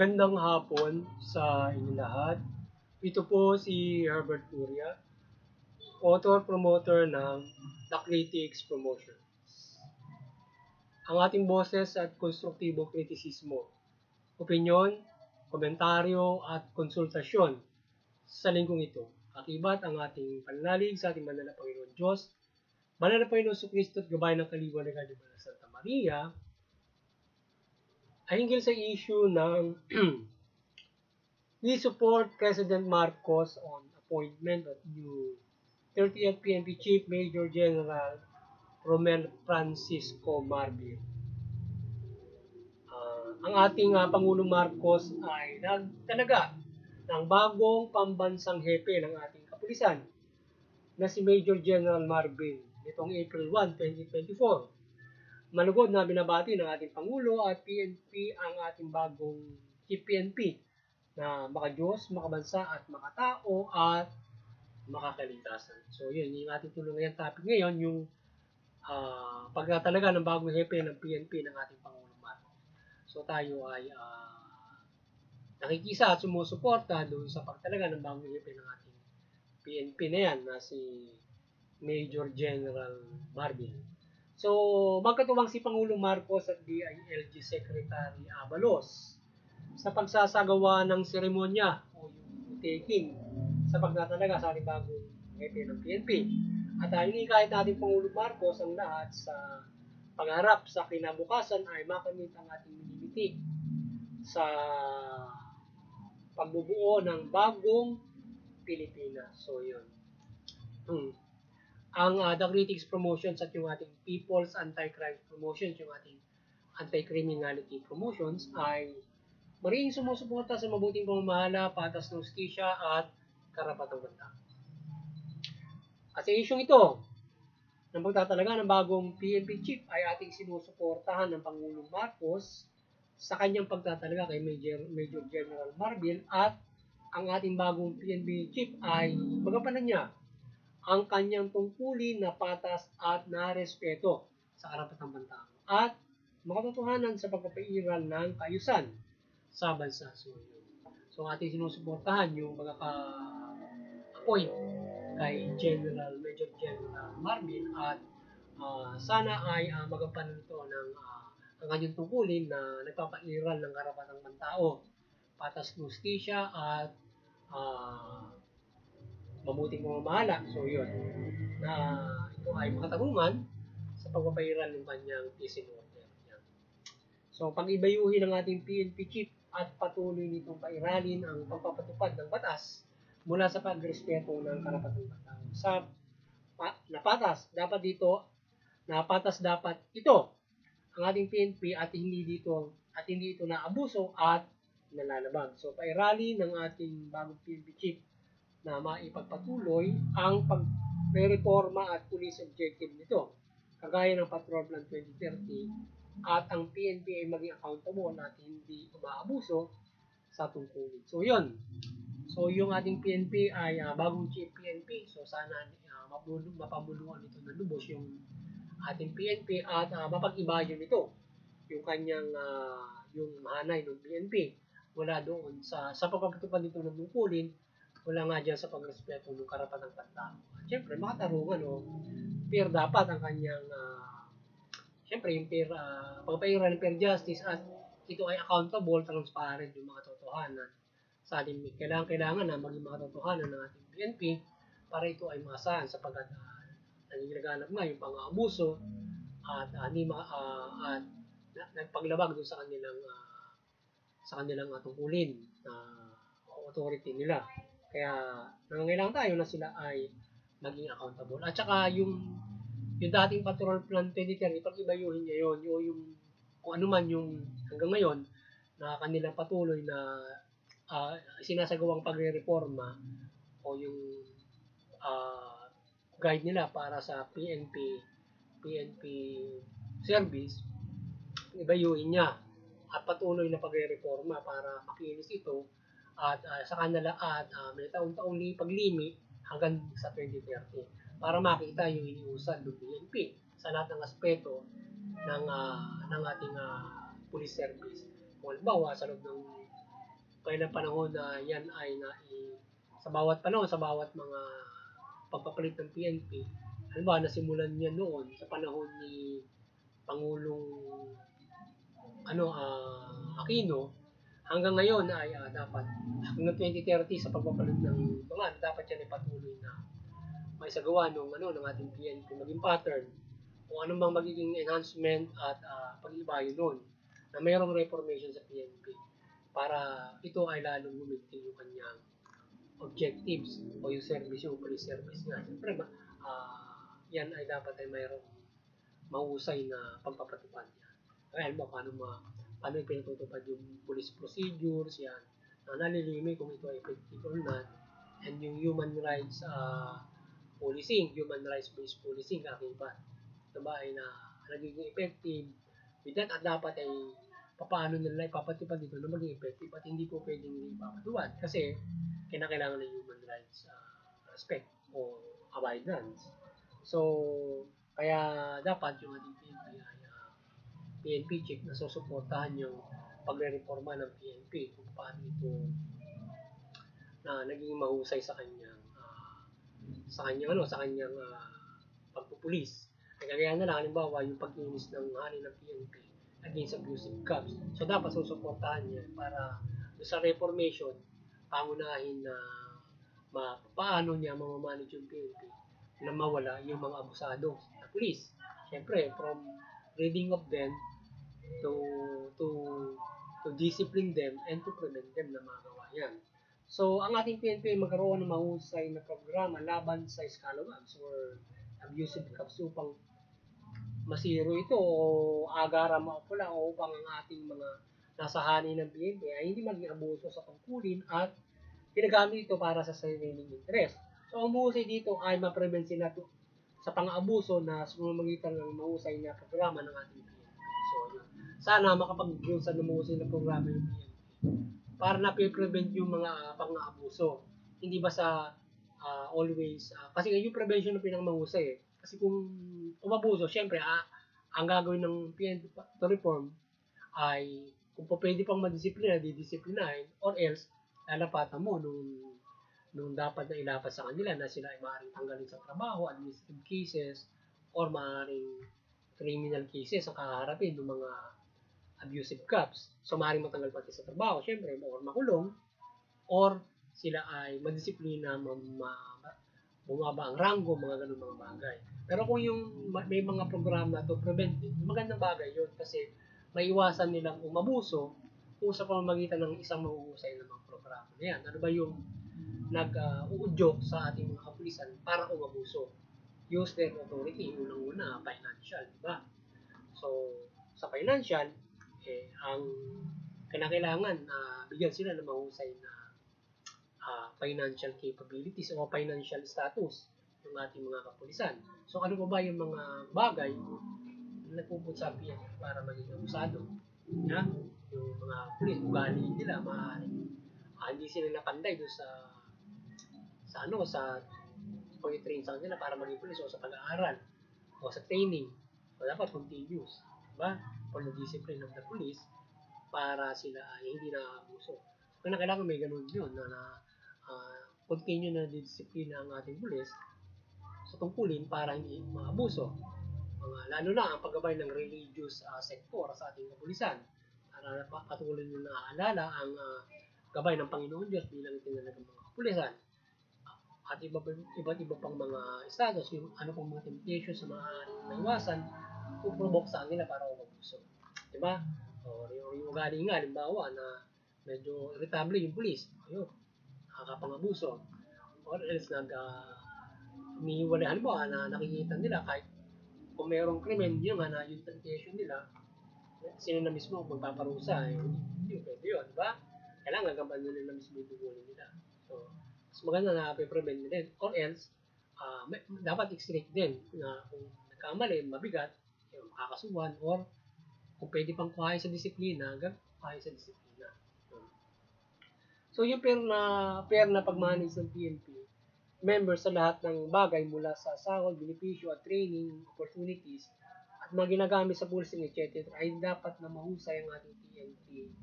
Magandang hapon sa inyo lahat. Ito po si Herbert Curia, author-promoter ng The Critics Promotion. Ang ating boses at konstruktibong kritisismo, opinyon, komentaryo at konsultasyon sa linggong ito. Akibat ang ating pananalig sa ating banal na Panginoon Diyos, banal na Panginoon Jesucristo at gabay ng kaliwanagan ni Santa Maria, ay hinggil sa issue ng we support President Marcos on appointment of new 30th PNP Chief Major General Romel Francisco Marbil. Ang ating Pangulong Marcos ay nagtalaga ng bagong pambansang hepe ng ating kapulisan na si Major General Marbil nitong April 1, 2024. Malugod na binabati ng ating Pangulo at PNP ang ating bagong Chief PNP na makadiyos, makabansa at makatao at makakaligtasan. So yun, yung ating tulungan topic ngayon, yung pagtatalaga ng bagong hepe ng PNP ng ating Pangulong Marcos. So tayo ay nakikisa at sumusuporta doon sa pagtalaga ng bagong hepe ng ating PNP na yan na si Major General Marbil. So, magkatuwang si Pangulong Marcos at DILG Secretary Abalos sa pagsasagawa ng seremonya o yung taking sa pagtatalaga sa ating bagong hepe ng PNP. At kahit natin Pangulong Marcos ang lahat sa pagharap sa kinabukasan ay makamit ang ating minimiti sa pagbubuo ng bagong Pilipinas. So, yun. Ang The Critics Promotions at yung ating People's Anti-Crime Promotions, yung ating Anti-Criminality Promotions ay mariing sumusuporta sa mabuting pamamahala, patas ng hustisya at karapatang banta. At sa isyong ito, ng pagtatalaga ng bagong PNP Chief ay ating sinusuportahan ng Pangulong Marcos sa kanyang pagtatalaga kay Major General Marbil at ang ating bagong PNP Chief ay magampanan niya ang kanyang tungkulin na patas at narespeto sa karapatang bantao at makatotohanan sa pagpapairal ng kaayusan sa bansa. So ating sinusuportahan yung pagkaka-appoint kay Major General Marbil at sana ay magampanan nito ng ang kanyang tungkulin na nagpapairal ng karapatang bantao, patas ng hustisya at mabuting pamamahala. So yun, na ito ay makatarungan sa pagpapairal ng kanyang peace and order. Yan. So pag-ibayuhin ng ating PNP Chief at patuloy nitong pairalin ang pagpapatupad ng batas mula sa pagrespeto ng karapatang bantao. Sa napatas dapat ito ang ating PNP at hindi ito naabuso at nalalabag. So pairalin ng ating bagong PNP Chief na maipagpatuloy ang pagreforma at police objective nito, kagaya ng Patrol Plan 2030 at ang PNP ay maging accountable at hindi umaabuso sa tungkulin. So yun. So yung ating PNP ay bagong Chief PNP. So sana mapabuluan ito ng lubos yung ating PNP at mapag-ibayo nito yung kanyang yung hanay ng PNP wala doon sa pagpapatupad nito ng tungkulin. Wala nga dyan sa pagrespeto ng karapatang bantao. At syempre, makatarungan fair dapat ang kanyang syempre, yung fair pagpapairal ng fair justice at ito ay accountable, transparent yung mga totohanan sa ating kailangan na maging mga totohanan ng ating PNP para ito ay maasahan sapagkat naglaganap nga yung pang-aabuso at nagpaglabag doon sa kanilang tungkulin authority nila. Kaya nangangailangan tayo na sila ay maging accountable. At saka yung dating Patrol Plan 2010, ipag-ibayuhin niya yun, yung kung ano man yung hanggang ngayon na kanilang patuloy na sinasagawang pagre-reforma o yung guide nila para sa PNP service, ibayuhin niya at patuloy na pagre-reforma para makinis ito at sa kanila at may taon-taong paglimi hanggang sa 2030 para makita yung iniusad ng PNP sa lahat ng aspeto ng ating police service. Kung halimbawa sa loob ng kailan panahon na yan ay sa bawat panahon, sa bawat mga pagpapalit ng PNP, halimbawa nasimulan niya noon sa panahon ni Pangulong Aquino, hanggang ngayon ay dapat hanggang 2030 sa pagpapalit ng mga dapat yan ay patuloy na maisagawa ng ating PNP maging pattern kung ano mang magiging enhancement at pag-ibayo noon na mayroong reformation sa PNP para ito ay lalong gumitin yung kanyang objectives o yung service, yung police service nga. Siyempre, yan ay dapat ay mayroong mahusay na pagpapatupad yan. Kaya paano pinatutupad yung police procedures, yan. Nalilimi kung ito ay effective or not. And yung human rights policing, human rights-based policing, ba? Ito ba ay nagiging effective? With that, at dapat ay paano nila ipapatupad dito na maging effective at hindi po pwedeng ipapatuwad kasi kinakailangan ng human rights respect o abidance. So, kaya dapat yung ating PNP ay PNP chief na susuportahan yung pagre-reforma ng PNP kung paano ito na naging mahusay sa kanyang pagpupulis. Kaya na lang, halimbawa, yung pag-inis ng hari ng PNP against abusive cops. So, dapat susuportahan niya para sa reformation, pangunahin na paano niya mamamanage yung PNP na mawala yung mga abusado na police. Siyempre, from reading of them to discipline them and to prevent them na magawa yan. So, ang ating PNP ay magkaroon ng mahusay na programa laban sa scalawags or abusive cops upang masiro ito o agaran maupula o upang ang ating mga nasa hani ng PNP ay hindi maging abuso sa tungkulin at ginagamit ito para sa sariling interest. So, ang mahusay dito ay ma-prevent sila sa pang-abuso na sumamagitan ng mahusay na programa ng ating PNP. So, yun. Sana makapag-busan ng mahusay na programa ng PNP para na-prevent yung mga pang-abuso. Hindi ba sa always, kasi yung prevention ng pinang-mahusay eh. Kasi kung umabuso, syempre, ang gagawin ng PNP to reform ay kung pwede pang madisiplina, didisiplinahin, or else, lalapatan mo nung dapat na ilapat sa kanila na sila ay maaaring tanggalin sa trabaho, administrative cases, or maaaring criminal cases ang kaharapin ng mga abusive cops. So, maaaring matanggal pati sa trabaho, syempre, or makulong, or sila ay madisiplina, bumaba ang ranggo, mga ganun mga bagay. Pero kung yung may mga programa to prevent it, magandang bagay yun kasi maiwasan nilang umabuso kung sa pamamagitan ng isang mahuhusay na mga programa na yan. Ano ba yung nag-uudyok sa ating mga kapulisan para umabuso? Use their authority, unang-una, financial, di ba? So, sa financial, ang kinakailangan bigyan sila ng mahusay na financial capabilities o financial status ng ating mga kapulisan. So, ano pa ba yung mga bagay na nagpuputsabi yan para maging abusado? Yeah? Yung mga pulis, ugali nila, hindi sila napanday doon sa pag-train sa kanila para maging pulis o sa pag-aaral o sa training. So, dapat continuous. Diba? For the discipline of the police para sila ay hindi na-abuso. So, kailangan may ganun yun na continue na disiplina ang ating pulis sa tungkulin para hindi maabuso. Lalo na ang paggabay ng religious sector sa ating kapulisan. Para patuloy nyo naaalala ang gabay ng Panginoon Diyos bilang itinalagang mga kapulisan. At iba't iba pang mga status, yung ano pang mga temptations na maiwasan, puprovoke sa kanila para umabuso. Diba? O yung ugali nga, halimbawa na medyo irritable yung pulis. Ayun, nakakapangabuso. Or else umiiwalay, halimbawa na nakikita nila kahit kung mayroong krimen, yun nga na yung temptation nila, sino na mismo magpaparusa, hindi pwede yun, diba? Kailangan gaban nila na mismo itugulin nila. So, mas maganda na prevent nila. Or else, dapat i-strict din na kung nagkamali, mabigat, makakasuhan, or kung pwede pang kuhain sa disiplina, kuhain sa disiplina. So, yung fair na pag-manage ng PNP, members sa lahat ng bagay mula sa sahod, benepisyo at training, opportunities, at mga ginagamit sa policing, etc. ay dapat na mahusay ang ating PNP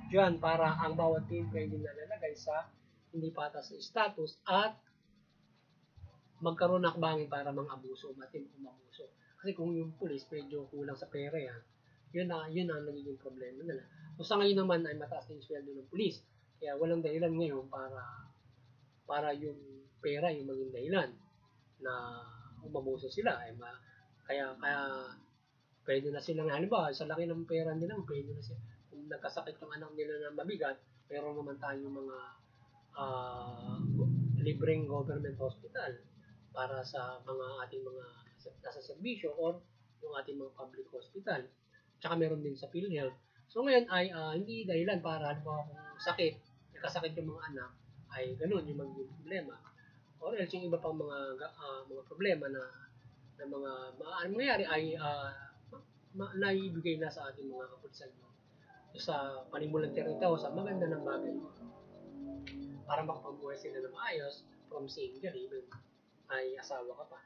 dyan para ang bawat PNP ay nalalagay sa hindi patas na status at magkaroon ng hakbangin para mang-abuso o umabuso. Kasi kung yung pulis medyo kulang sa pera yan, yun ang nagiging problema nila. So sa ngayon naman ay mataas na yung sweldo ng pulis. Kaya walang dahilan ngayon para yung pera yung maging dahilan na umabuso sila. Kaya pwede na silang, halimbawa, sa laki ng pera nila, pwede na sila, kung nagkasakit yung anak nila na mabigat, pero naman tayong mga libreng government hospital para sa mga ating mga nasa serbisyo or yung ating mga public hospital. Tsaka meron din sa PhilHealth. So ngayon ay hindi dahilan para halimbawa kung nagkasakit yung mga anak, ay ganun yung magiging problema. Or else yung iba pang mga problema na mga mangyayari ay naibigay na sa ating mga kapulisan sa panimulang teritoryo sa maganda ng bagay para makapagbuhay sila na maayos from single even ay asawa ka pa.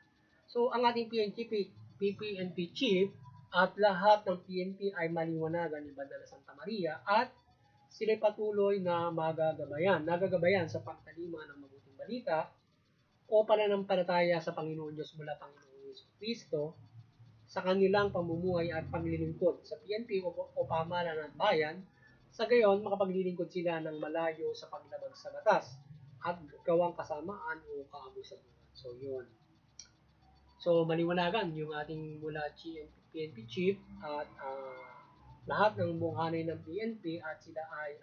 So ang ating PNP chief at lahat ng PNP ay maliwanagan ni Banda na Santa Maria at sila patuloy na nagagabayan sa pagtalima ng mabuting balita o pananampalataya sa Panginoon Diyos mula Panginoon Yesu Kristo sa kanilang pamumuhay at paglilingkod sa PNP o pamahalaan ng bayan, sa gayon makapaglilingkod sila ng malayo sa paglabag sa batas at gawang kasamaan o kaabusan. So yun. So maliwanagan yung ating mula PNP chief at lahat ng buhanay ng PNP at sila ay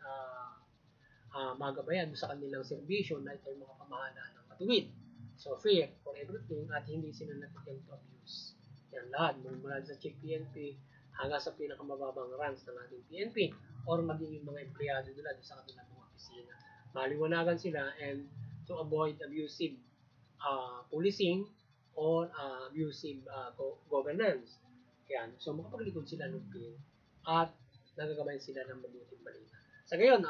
magabayan sa kanilang serbisyo na ito ay mga pamahalaan ng matuwid. So fair for everything at hindi sila nag-attempt to abuse. Yan lahat, mula sa chief PNP hanggang sa pinakamababang ranks ng ating PNP or maging yung mga empleyado nila sa kanilang mga opisina. Maliwanagan sila and to avoid abusive policing or abusive governance. Yan. So makapaglikod sila ng PNP at nagagabayan sila ng mabuting balita. Sa gayon,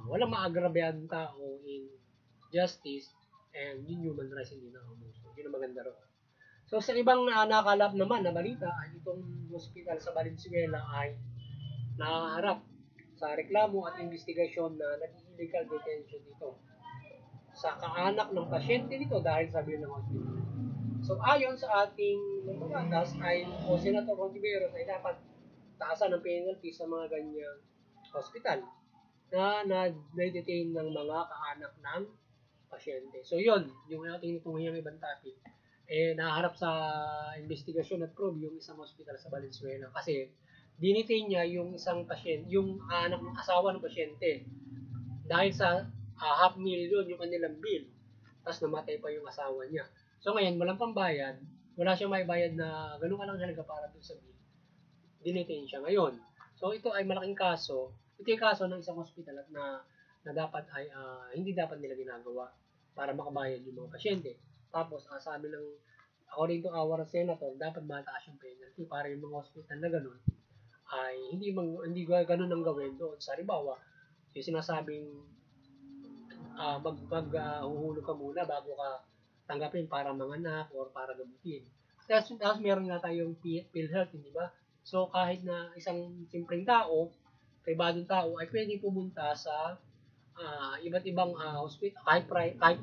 walang maagrabyadong tao in justice and yung human rights hindi na umuso. Yun ang maganda ro. So sa ibang nakalap naman na balita ay itong hospital sa Valenzuela ay nakaharap sa reklamo at investigasyon na nag-illegal detention dito sa kaanak ng pasyente nito dahil sabi ng hospital. So ayon sa ating batas ay Senator Hontiveros ay dapat taasan ng penalty sa mga ganyang hospital na na-detain ng mga kaanak ng pasyente. So yun, yung ating itong ibang topic naharap sa investigasyon at probe yung isang hospital sa Valenzuela kasi dinitain niya yung isang pasyente, yung anak ng asawa ng pasyente dahil sa $500,000 yung kanilang bill. Tapos namatay pa yung asawa niya. So ngayon, walang pambayad, wala siyang maibayad na ganun ka lang halaga para doon sa bill. Dinitain siya ngayon. So ito ay malaking kaso. Ito yung kaso ng isang hospital at na dapat ay hindi dapat nila ginagawa para makabayad yung mga pasyente. Tapos, sabi ng, according to our senator, dapat mataas yung penalty para yung mga hospital na ganun ay hindi ganun ang gawin doon. Sa halimbawa, yung sinasabing maghuhulog ka muna bago ka tanggapin para manganak or para gamutin. Tapos meron nga tayong PhilHealth, hindi ba? So, kahit na isang simpleng tao, pribadong tao, ay pwedeng pumunta sa iba't ibang hospital, kahit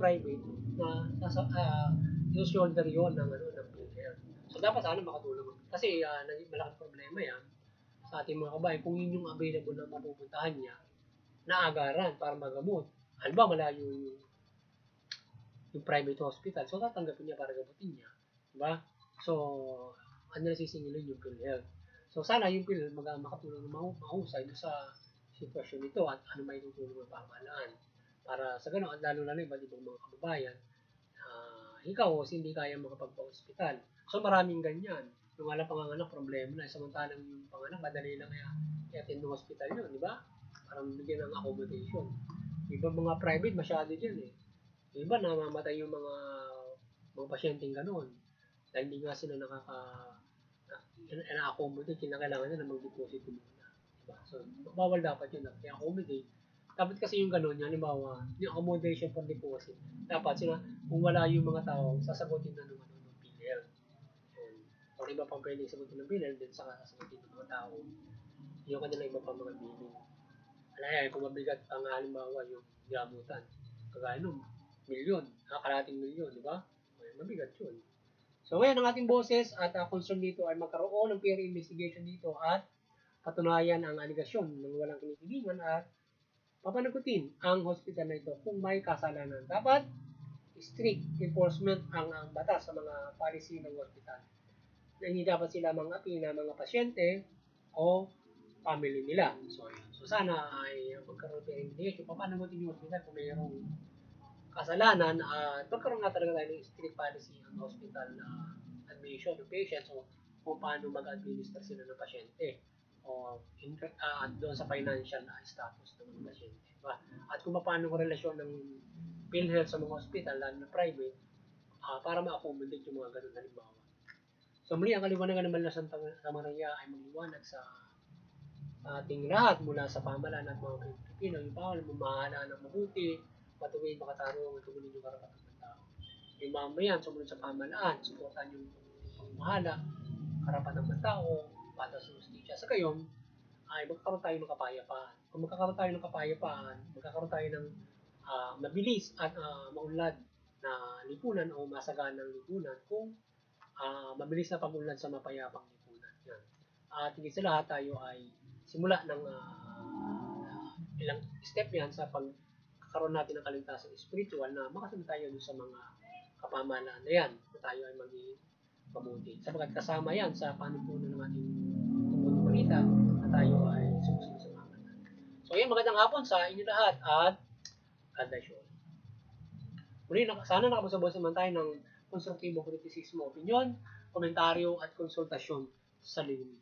private, na shoulder yun ng PhilHealth. So, dapat sana makatulong. Kasi malaking problema yan sa ating mga kabayan kung yun yung available na mapupuntahan niya na agaran para magamot. Halimbawa, malayo yung private hospital. So, tatanggapin niya para gamutin niya. Diba? So, ano na sisingilin yung PhilHealth. So, sana yung PhilHealth makatulong na mahusay sa sitwasyon nito at ano may tutulong ng pamahalaan. Para sa gano'n, at lalo na iba't ibang mga kababayan, ikaw hindi kaya makapagpa-hospital. So maraming ganyan. Yung alam panganganak, problema na. Samantalang yung panganak, madali lang kaya i-attend ng hospital yun, di ba? Parang bigyan ng accommodation. Iba mga private, masyado dyan eh. Iba namamatay yung mga pasyenteng gano'n. Dahil hindi nga sila na-accommodate, kinakailangan na mag-deposit muna. Diba? So, bawal dapat yun i-accommodate. Dapat kasi yung gano'n, halimbawa, yung accommodation for deposit, dapat sila, kung wala yung mga tao, sasagutin na ng PhilHealth. Or iba pang pwedeng sagutin ng PhilHealth, then saka sasagutin ng mga tao. yung kanilang iba pang mga bilin. Alaya, kung mabigat ang halimbawa yung gamutan, kagaya nung milyon, kalating milyon, di ba? Okay, mabigat yun. So ngayon, ang ating boses at concern dito ay magkaroon ng peer investigation dito at patunayan ang aligasyon ng walang kinikilingan at papanagutin ang hospital na ito kung may kasalanan. Dapat strict enforcement ang batas sa mga policy ng hospital. Na hindi dapat sila mangapi na mga pasyente o family nila. So sana ay magkaroon ng investigation. Papanagutin yung hospital kung mayroong kasalanan at magkaroon nga talaga tayo ng strict policy ang hospital na admission ng patients o kung paano mag-administer sila ng pasyente o at doon sa financial status ng mga pasyente. Diba? At kung paano ang relasyon ng PhilHealth sa mga hospital, lalo na private, para ma-accommodate yung mga ganun halimbawa. So muli, ang kaliwanagan ng Malasan Samaria ay magliwanag sa ating lahat mula sa pamahalaan at mga Pilipino, yung bawal mamahala ng mabuti, matuwid, makatarong, at tugunin yung karapatan ng tao. Yung mamayan, sumunod sa pamahalaan, suportan yung pamamahala, karapatan ng tao, patas ng justisya. Sa gayon, ay magkakaroon tayo ng kapayapaan. Kung magkakaroon tayo ng kapayapaan, magkakaroon tayo ng mabilis at maunlad na lipunan o masaganang lipunan kung mabilis na pag-unlad sa mapayapang lipunan. Yan. At higit sa lahat, tayo ay simula ng ilang step yan sa pagkakaroon natin ng kaligtasan spiritual na makasunod tayo sa mga kapamahalaan na yan na tayo ay maging mabuti. Sapagkat kasama yan sa panutunan ng ating tungkol balita na tayo ay sumusunod sa mga kanal. So yan, magandang hapon sa inyo lahat at God bless you. Muli, sana nakapasabos naman tayo ng konstruktibo kritisismo, opinyon, komentaryo at konsultasyon sa linggo.